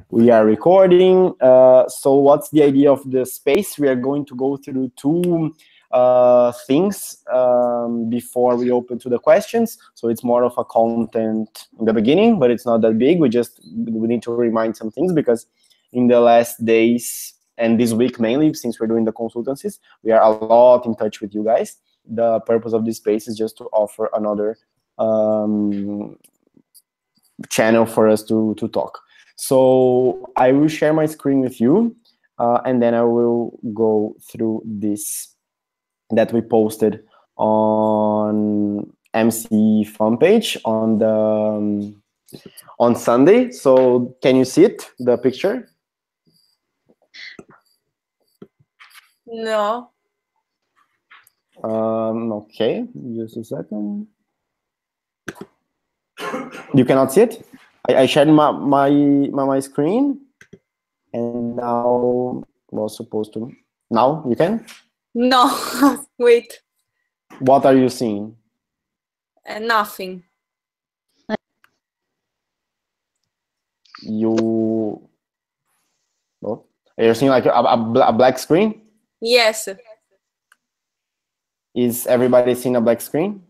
We are recording. So what's the idea of the space? We are going to go through two things before we open to the questions. So it's more of a content in the beginning, but it's not that big. We need to remind some things because in the last days and this week mainly, since we're doing the consultancies, we are a lot in touch with you guys. The purpose of this space is just to offer another channel for us to talk. So I will share my screen with you, and then I will go through this that we posted on MC fan page on Sunday. So can you see it, the picture? No. Okay, just a second. You cannot see it? I shared my screen, and now was supposed to. Now you can? No, wait. What are you seeing? Nothing. You're seeing like a black screen? Yes. Is everybody seeing a black screen?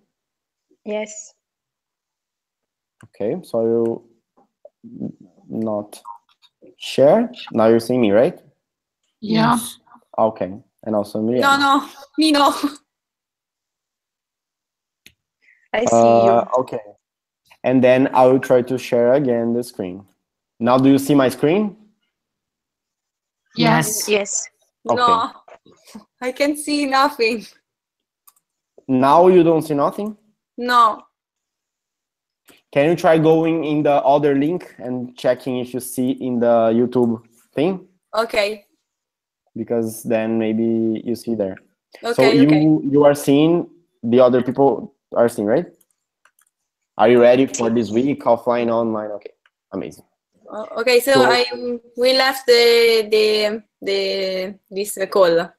Yes. Okay, so you not share. Now you're seeing me, right? Yeah. Okay, and also me. No, me no. I see you. Okay, and then I will try to share again the screen. Now, do you see my screen? Yes. Yes. Okay. No, I can see nothing. Now you don't see nothing? No. Can you try going in the other link and checking if you see in the YouTube thing? Okay. Because then maybe you see there. Okay. So you are seeing, the other people are seeing, right? Are you ready for this week, offline, online? Okay, amazing. Okay, so we left this call.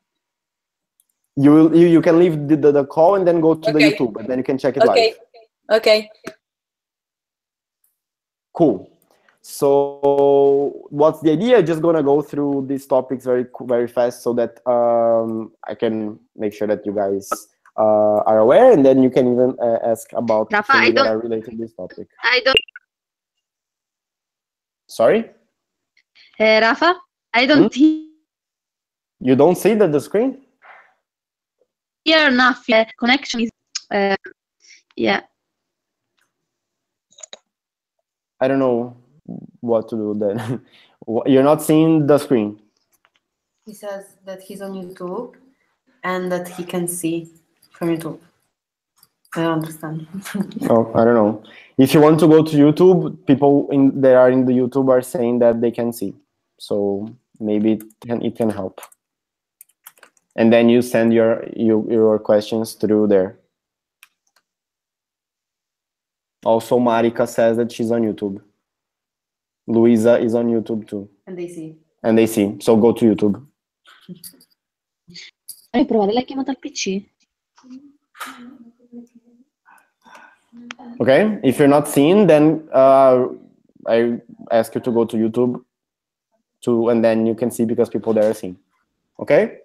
You can leave the call and then go to the YouTube, and then you can check it live. Okay. Cool. So what's the idea? Just gonna go through these topics very fast so that I can make sure that you guys are aware, and then you can even ask about Rafa, things that are related to this topic. I don't. Sorry? Rafa, I don't hear You don't see the screen? nothing. Connection is. Yeah. I don't know what to do then. You're not seeing the screen. He says that he's on YouTube and that he can see from YouTube. I don't understand. Oh, I don't know. If you want to go to YouTube, people that are in the YouTube are saying that they can see. So maybe it can help. And then you send your questions through there. Also, Marika says that she's on YouTube. Luisa is on YouTube too. And they see. And they see. So go to YouTube. Hai provato, l'hai chiamata al PC? Okay, if you're not seeing, then I ask you to go to YouTube too, and then you can see because people there are seeing. Okay?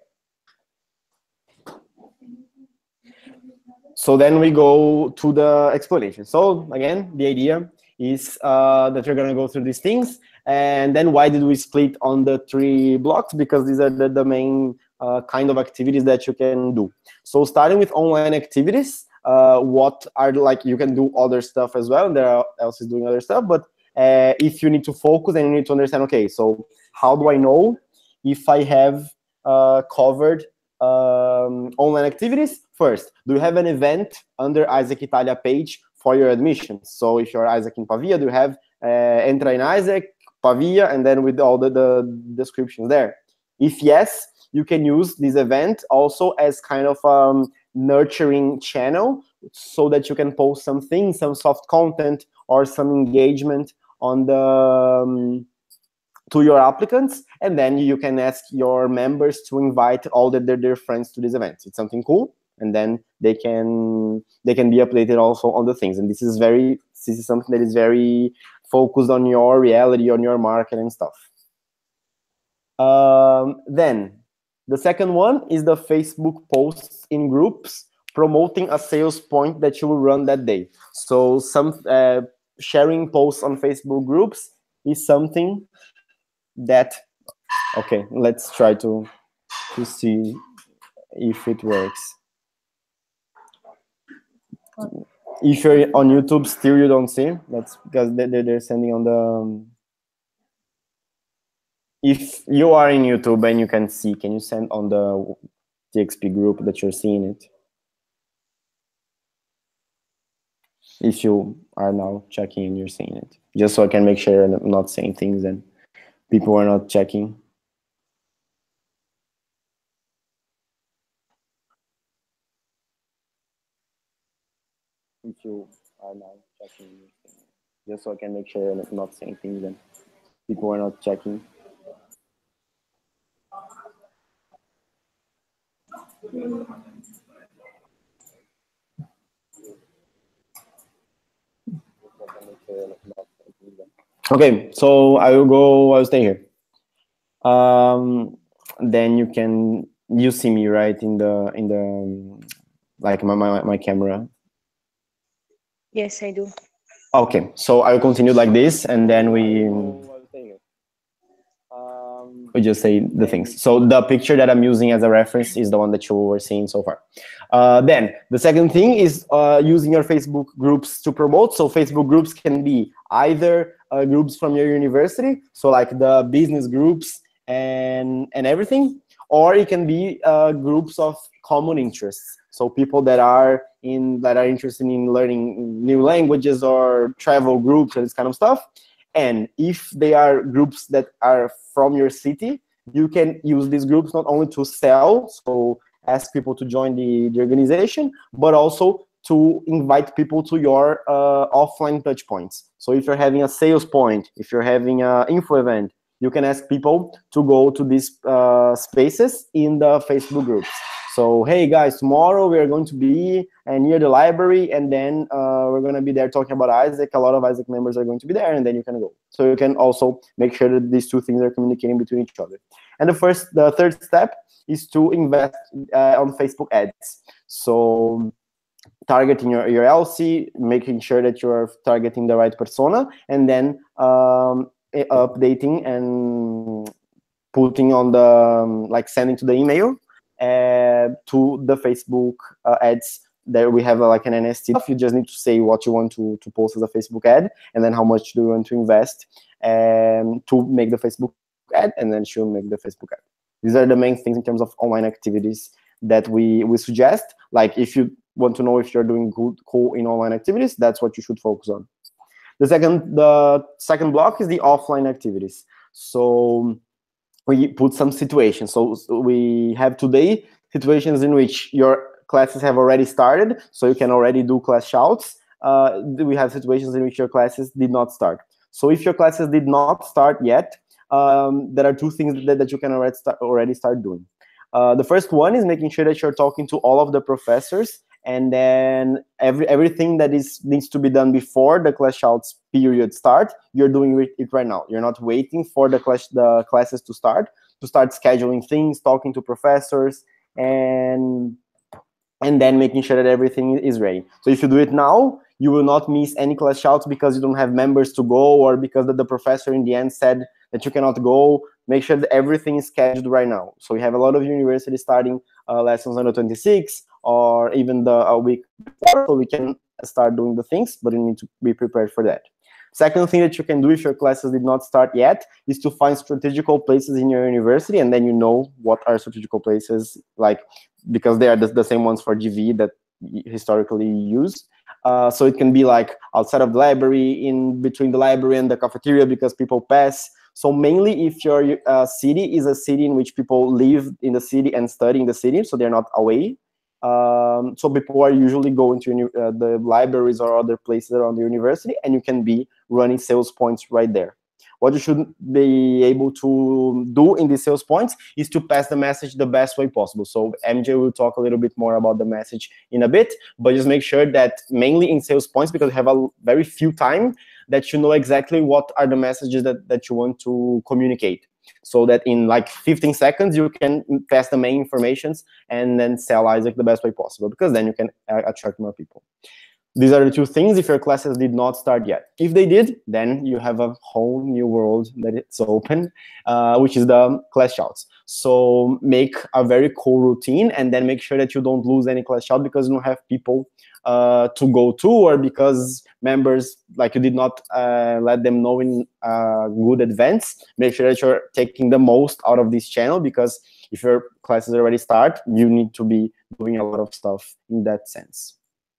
So then we go to the explanation. So again, the idea is that we're going to go through these things. And then why did we split on the 3 blocks? Because these are the main kind of activities that you can do. So starting with online activities, what are you can do other stuff as well. And there are else is doing other stuff. But if you need to focus and you need to understand, okay, so how do I know if I have covered online activities? First, do you have an event under Isaac Italia page for your admissions? So if you're Isaac in Pavia, do you have Entra in Isaac, Pavia, and then with all the descriptions there? If yes, you can use this event also as kind of nurturing channel so that you can post something, some soft content or some engagement on the to your applicants, and then you can ask your members to invite all their friends to this event. It's something cool, and then they can be updated also on the things. And this is something that is very focus on your reality, on your market and stuff. Then the second one is the Facebook posts in groups promoting a sales point that you will run that day. So some sharing posts on Facebook groups is something that, okay, let's try to see if it works. If you're on YouTube still you don't see, that's because they're sending on the if you are in YouTube and you can see, can you send on the TXP group that you're seeing it? If you are now checking and you're seeing it, just so I can make sure I'm not saying things and people are not checking. If you are now checking and you're seeing it, just so I can make sure I'm not saying things and people are not checking. Okay, so I'll stay here. Then you see me right in the like my camera. Yes, I do. Okay, so I'll continue like this, and then we just say the things. So the picture that I'm using as a reference is the one that you were seeing so far. Then the second thing is using your Facebook groups to promote. So Facebook groups can be either groups from your university, so like the business groups and everything, or it can be groups of common interests. So people that are interested in learning new languages or travel groups and this kind of stuff. And if they are groups that are from your city, you can use these groups not only to sell, so ask people to join the organization, but also to invite people to your offline touch points. So if you're having a sales point, if you're having an info event, you can ask people to go to these spaces in the Facebook groups. So, hey guys, tomorrow we are going to be near the library, and then we're going to be there talking about Isaac. A lot of Isaac members are going to be there, and then you can go. So you can also make sure that these two things are communicating between each other. And the third step is to invest on Facebook ads. So targeting your LC, making sure that you are targeting the right persona, and then updating and putting on the, like sending to the email to the Facebook ads. There we have like an NST. You just need to say what you want to post as a Facebook ad, and then how much do you want to invest to make the Facebook ad, and then she'll make the Facebook ad. These are the main things in terms of online activities that we suggest. Like if you want to know if you're doing cool in online activities, that's what you should focus on. The second block is the offline activities. So we put some situations. So we have today situations in which your classes have already started, so you can already do class shouts. We have situations in which your classes did not start. So if your classes did not start yet, there are two things that you can already start doing. The first one is making sure that you're talking to all of the professors, and then everything that needs to be done before the class shouts period start, you're doing it right now. You're not waiting for the classes to start scheduling things, talking to professors, and then making sure that everything is ready. So if you do it now, you will not miss any class shouts because you don't have members to go, or because the professor in the end said that you cannot go. Make sure that everything is scheduled right now. So we have a lot of universities starting lessons on the 26th or even a week before, so we can start doing the things, but you need to be prepared for that. Second thing that you can do if your classes did not start yet is to find strategical places in your university, and then you know what are strategical places, like, because they are the same ones for GV that historically used. So it can be like outside of the library, in between the library and the cafeteria, because people pass. So mainly if your city is a city in which people live in the city and study in the city, so they're not away. So people are usually going to the libraries or other places around the university, and you can be running sales points right there. What you should be able to do in these sales points is to pass the message the best way possible. So MJ will talk a little bit more about the message in a bit, but just make sure that mainly in sales points, because we have a very few time, that you know exactly what are the messages that you want to communicate. So that in like 15 seconds, you can pass the main informations and then sell Isaac the best way possible, because then you can attract more people. These are the two things if your classes did not start yet. If they did, then you have a whole new world that it's open, which is the class shouts. So make a very cool routine, and then make sure that you don't lose any class shout because you don't have people to go to, or because members, like, you did not let them know in good advance. Make sure that you're taking the most out of this channel, because if your classes already start, you need to be doing a lot of stuff in that sense.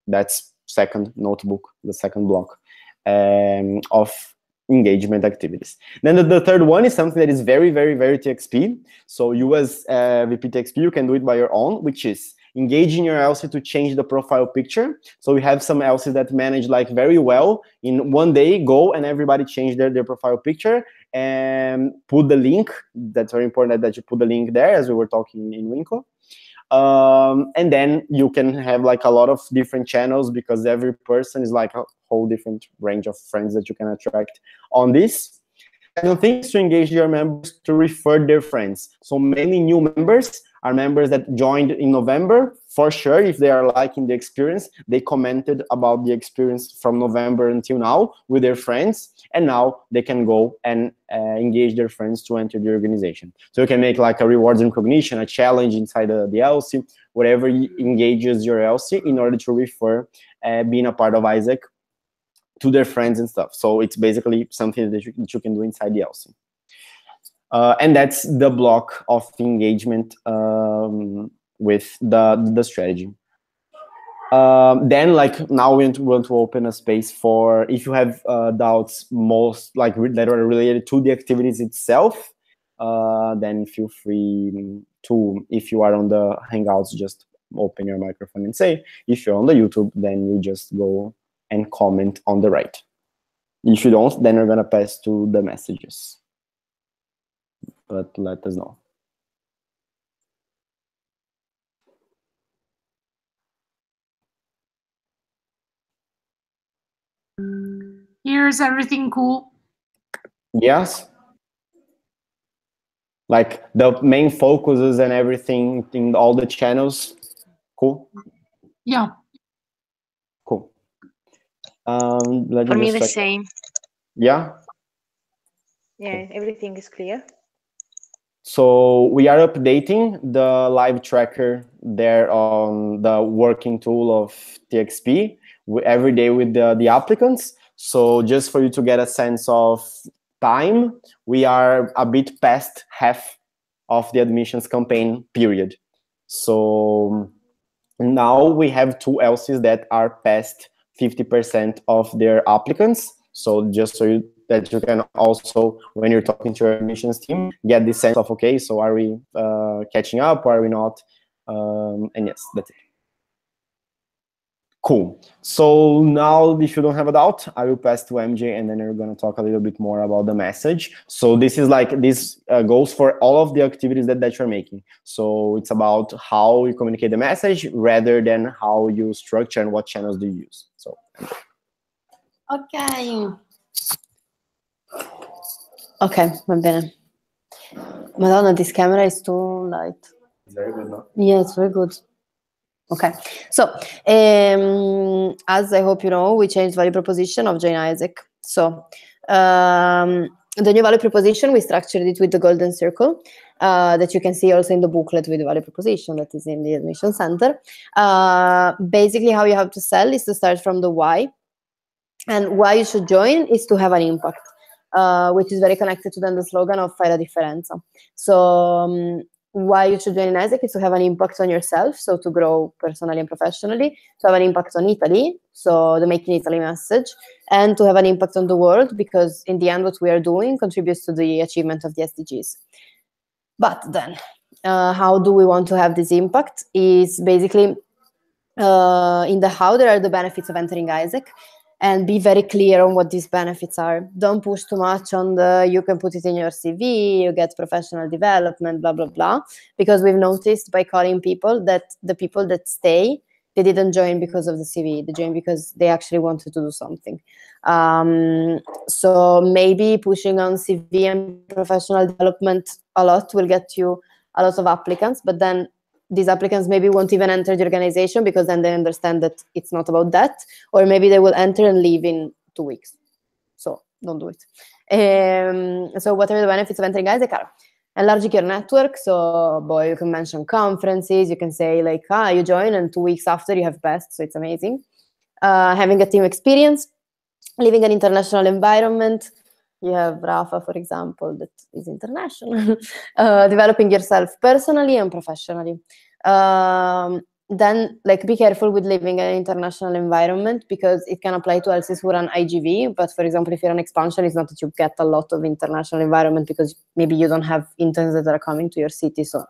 That's second notebook, the second block of engagement activities. Then the third one is something that is very, very, very TXP. So you as VP TXP, you can do it by your own, which is engaging your LC to change the profile picture. So we have some LCs that manage like very well in one day, go and everybody change their profile picture and put the link. That's very important that you put the link there, as we were talking in Winkle. And then you can have like a lot of different channels, because every person is like a whole different range of friends that you can attract on this. Second thing is to engage your members to refer their friends. So many new members are members that joined in November. For sure, if they are liking the experience, they commented about the experience from November until now with their friends, and now they can go and engage their friends to enter the organization. So you can make like a rewards and recognition, a challenge inside the LC, whatever engages your LC in order to refer being a part of Isaac to their friends and stuff. So it's basically something that you can do inside the LC. And that's the block of engagement with the strategy. Then, like, now we want to open a space for, if you have doubts most like that are related to the activities itself, then feel free to, if you are on the Hangouts, just open your microphone and say. If you're on the YouTube, then you just go and comment on the right. If you don't, then we're gonna pass to the messages. But let us know. Here's everything cool. Yes. Like the main focuses and everything in all the channels. Cool. Yeah. Cool. Let For me me, just the check. same. Yeah. Yeah, everything is clear. So we are updating the live tracker there on the working tool of TXP every day with the applicants. So just for you to get a sense of time, we are a bit past half of the admissions campaign period. So now we have 2 LCs that are past 50% of their applicants. So just so that you can also, when you're talking to your admissions team, get this sense of, okay, so are we catching up, or are we not? And yes, that's it. Cool. So now, if you don't have a doubt, I will pass to MJ, and then we're going to talk a little bit more about the message. So this is like, this goes for all of the activities that you're making. So it's about how you communicate the message rather than how you structure and what channels do you use. So Ok. Ok, va bene. Madonna, this camera is too light. it's very good, no? Yeah, it's very good. Okay, so as I hope you know, we changed value proposition of Jane Isaac. So the new value proposition, we structured it with the golden circle that you can see also in the booklet with the value proposition that is in the admission center. Basically, how you have to sell is to start from the why, and why you should join is to have an impact, which is very connected to then the slogan of Fai la differenza. So why you should join in Isaac is to have an impact on yourself, so to grow personally and professionally, to have an impact on Italy, so the Make in Italy message, and to have an impact on the world, because in the end what we are doing contributes to the achievement of the SDGs. But then, how do we want to have this impact is basically in the how there are the benefits of entering Isaac, and be very clear on what these benefits are. Don't push too much on the, you can put it in your CV, you get professional development, blah, blah, blah. Because we've noticed by calling people that the people that stay they didn't join because of the CV. They joined because they actually wanted to do something. So maybe pushing on CV and professional development a lot will get you a lot of applicants, but then these applicants maybe won't even enter the organization because then they understand that it's not about that, or maybe they will enter and leave in 2 weeks. So don't do it. So what are the benefits of entering ISEC? Enlarging your network. So boy, you can mention conferences. You can say like, you join and 2 weeks after you have best. So it's amazing. Having a team experience, living an international environment. You have Rafa, for example, that is international. Developing yourself personally and professionally. Then, like, be careful with living in an international environment because it can apply to LCs who run IGV. But for example, if you're an expansion, it's not that you get a lot of international environment because maybe you don't have interns that are coming to your city. So,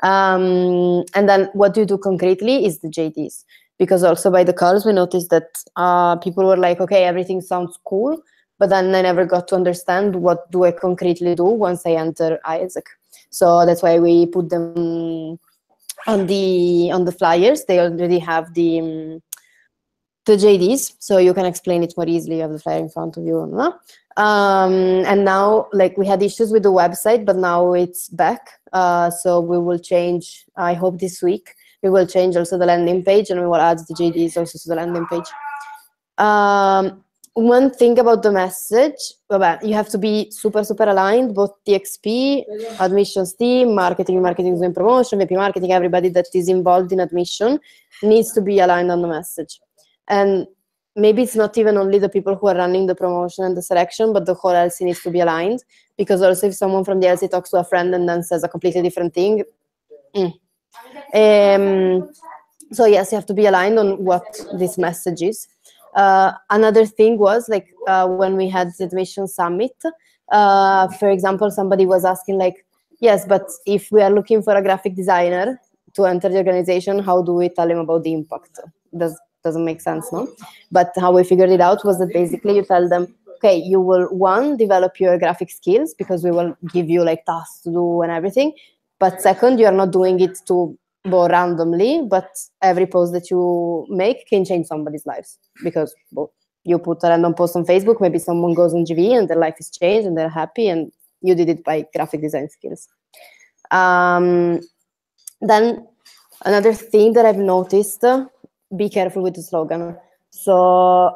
and then what you do concretely is the JDs. Because also by the calls, we noticed that people were like, okay, everything sounds cool, but then I never got to understand what do I concretely do once I enter ISEC. So that's why we put them on the flyers. They already have the JDs, so you can explain it more easily. You have the flyer in front of you. No? And now, like, we had issues with the website, but now it's back. So we will change, I hope this week, we will change also the landing page, and we will add the JDs also to the landing page. One thing about the message, you have to be super, super aligned, both TXP, admissions team, marketing and promotion, VP marketing, everybody that is involved in admission needs to be aligned on the message. And maybe it's not even only the people who are running the promotion and the selection, but the whole LC needs to be aligned, because also if someone from the LC talks to a friend and then says a completely different thing, so yes, you have to be aligned on what this message is. Another thing was like when we had the admission summit, for example, somebody was asking like, yes, but if we are looking for a graphic designer to enter the organization, how do we tell him about the impact? Doesn't make sense, no? But how we figured it out was that basically you tell them, okay, you will, one, develop your graphic skills because we will give you like tasks to do and everything. But second, you are not doing it to go randomly, but every post that you make can change somebody's lives, because you put a random post on Facebook, maybe someone goes on GV and their life is changed and they're happy, and you did it by graphic design skills. Then another thing that I've noticed, be careful with the slogan. So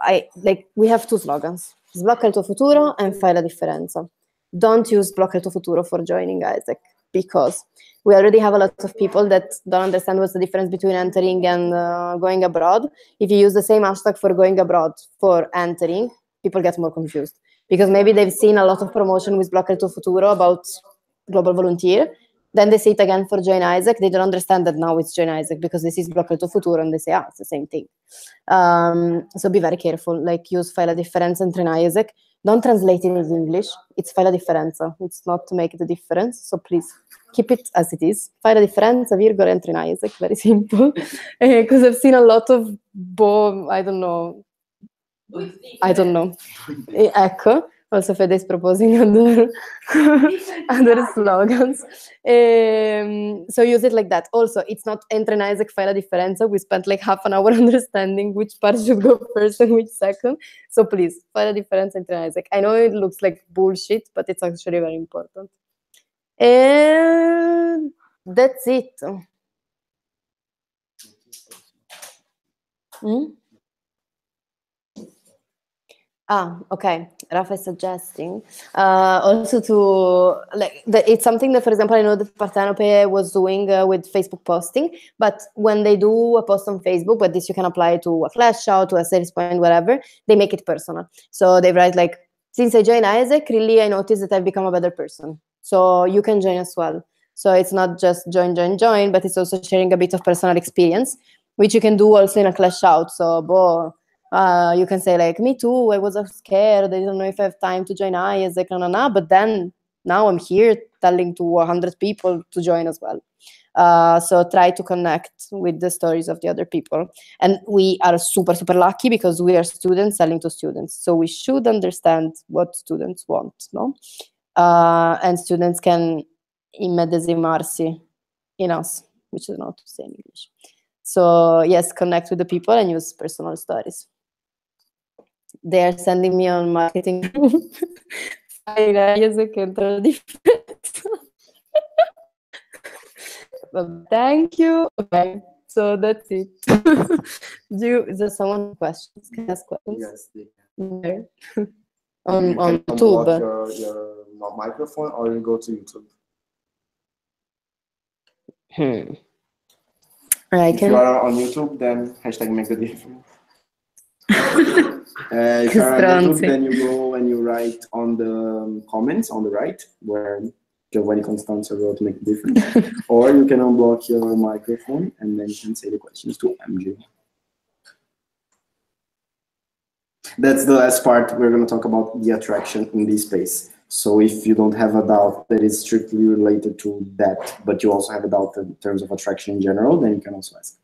we have two slogans, sblocca il tuo futuro and fai la differenza. Don't use sblocca il tuo futuro for joining ISEC, because we already have a lot of people that don't understand what's the difference between entering and going abroad. If you use the same hashtag for going abroad for entering, people get more confused, because maybe they've seen a lot of promotion with Sblocca il tuo futuro about global volunteer. Then they see it again for Join ISEC. They don't understand that now it's Join ISEC because this is Sblocca il tuo futuro, and they say, it's the same thing. So be very careful. Like, use fai la differenza entre in ISEC. Don't translate it in English. It's fai la differenza. It's not to make the difference. So please keep it as it is. Fai la differenza, virgola, entro in ISEC. Very simple. Because I've seen a lot of I don't know. Ecco. Also Fede is proposing other slogans. So use it like that. Also, it's not entra in ISEC, fai la differenza. We spent like half an hour understanding which part should go first and which second. So please, fai la differenza, entra in ISEC. I know it looks like bullshit, but it's actually very important. And that's it. Okay. Rafa is suggesting also to it's something that, for example, I know that Partenope was doing with Facebook posting, but when they do a post on Facebook, but this you can apply to a flash out, to a sales point, whatever, they make it personal. So they write like, since I joined ISEC, really I noticed that I've become a better person. So you can join as well. So it's not just join, but it's also sharing a bit of personal experience, which you can do also in a clash out. So you can say like, me too, I was scared, I don't know if I have time to join ISEC, but then now I'm here telling to 100 people to join as well. So try to connect with the stories of the other people. And we are super, super lucky because we are students selling to students. So we should understand what students want, no? And students can immedesimarsi in us, which is not to say in English. So yes, connect with the people and use personal stories. They are sending me on marketing group. Thank you. Okay, so that's it. Is there someone with questions? Can I ask questions? Yes, they Where? can. on You can YouTube. unblock your microphone, or you go to YouTube. I If can. you are on YouTube, then hashtag make the difference. If Che you're on YouTube, stronzi. then you go and you write on the comments on the right, where Giovanni Constanzo wrote make a difference. Or you can unblock your microphone and then you can say the questions to MJ. That's the last part. We're going to talk about the attraction in this space. So if you don't have a doubt that is strictly related to that, but you also have a doubt in terms of attraction in general, then you can also ask.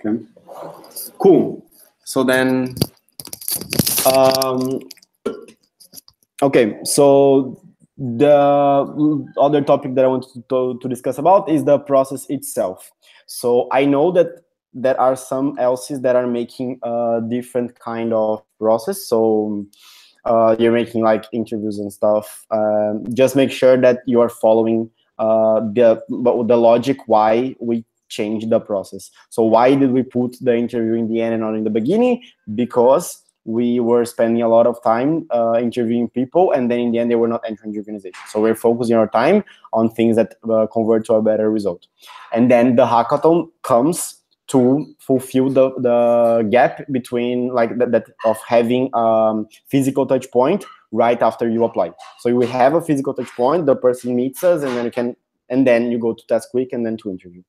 Okay. Cool. So then, okay. So the other topic that I wanted to discuss about is the process itself. So I know that there are some else's that are making a different kind of process. So you're making like interviews and stuff. Just make sure that you are following the logic why we changed the process. So why did we put the interview in the end and not in the beginning? Because we were spending a lot of time interviewing people, and then in the end they were not entering the organization. So we're focusing our time on things that convert to a better result. And then the hackathon comes to fulfill the gap between like that of having physical touch point right after you apply. So we have a physical touch point, the person meets us, and then you go to Task Week and then to interview.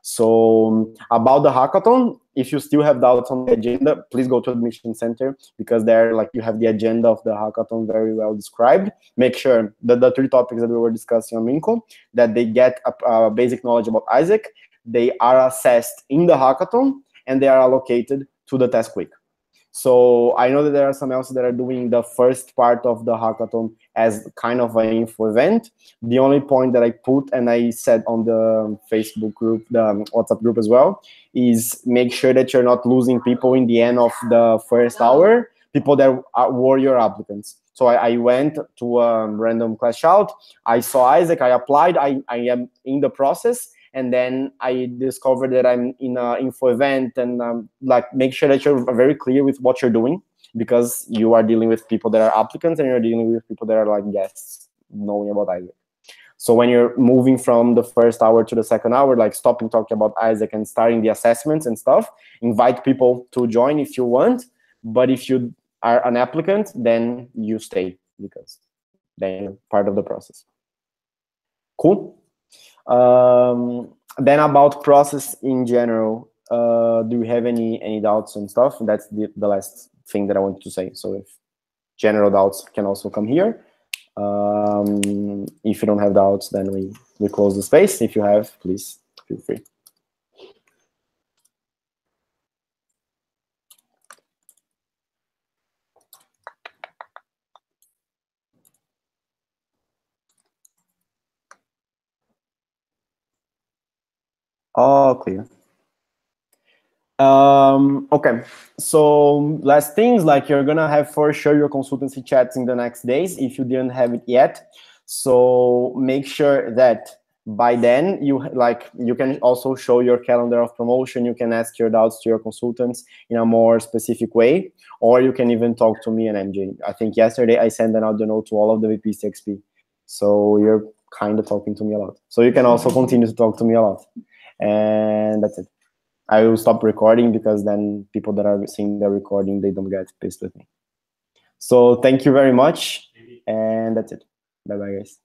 So about the hackathon, if you still have doubts on the agenda, please go to Admission Center, because there like you have the agenda of the hackathon very well described. Make sure that the 3 topics that we were discussing on Minko, that they get a basic knowledge about Isaac, they are assessed in the hackathon, and they are allocated to the Task Week. So I know that there are some else that are doing the first part of the hackathon as kind of an info event. The only point that I put, and I said on the Facebook group, the WhatsApp group as well, is make sure that you're not losing people in the end of the first hour, people that were your applicants. So I went to a random class shout, I saw Isaac, I applied, I am in the process, and then I discovered that I'm in an info event, and like make sure that you're very clear with what you're doing, because you are dealing with people that are applicants and you're dealing with people that are like guests knowing about Isaac. So when you're moving from the first hour to the second hour, like stopping talking about Isaac and starting the assessments and stuff, invite people to join if you want, but if you are an applicant, then you stay, because then you're part of the process. Cool. Then about process in general, do you have any doubts and stuff? That's the last thing that I wanted to say. So if general doubts can also come here. If you don't have doubts, then we close the space. If you have, please feel free. All clear. Okay, so last things, like you're gonna have for sure your consultancy chats in the next days if you didn't have it yet. So make sure that by then you can also show your calendar of promotion. You can ask your doubts to your consultants in a more specific way, or you can even talk to me and MJ. I think yesterday I sent an audio note to all of the VPs TXP, so you're kind of talking to me a lot. So you can also continue to talk to me a lot, and that's it. I will stop recording, because then people that are seeing the recording, they don't get pissed with me. So thank you very much, and that's it. Bye-bye, guys.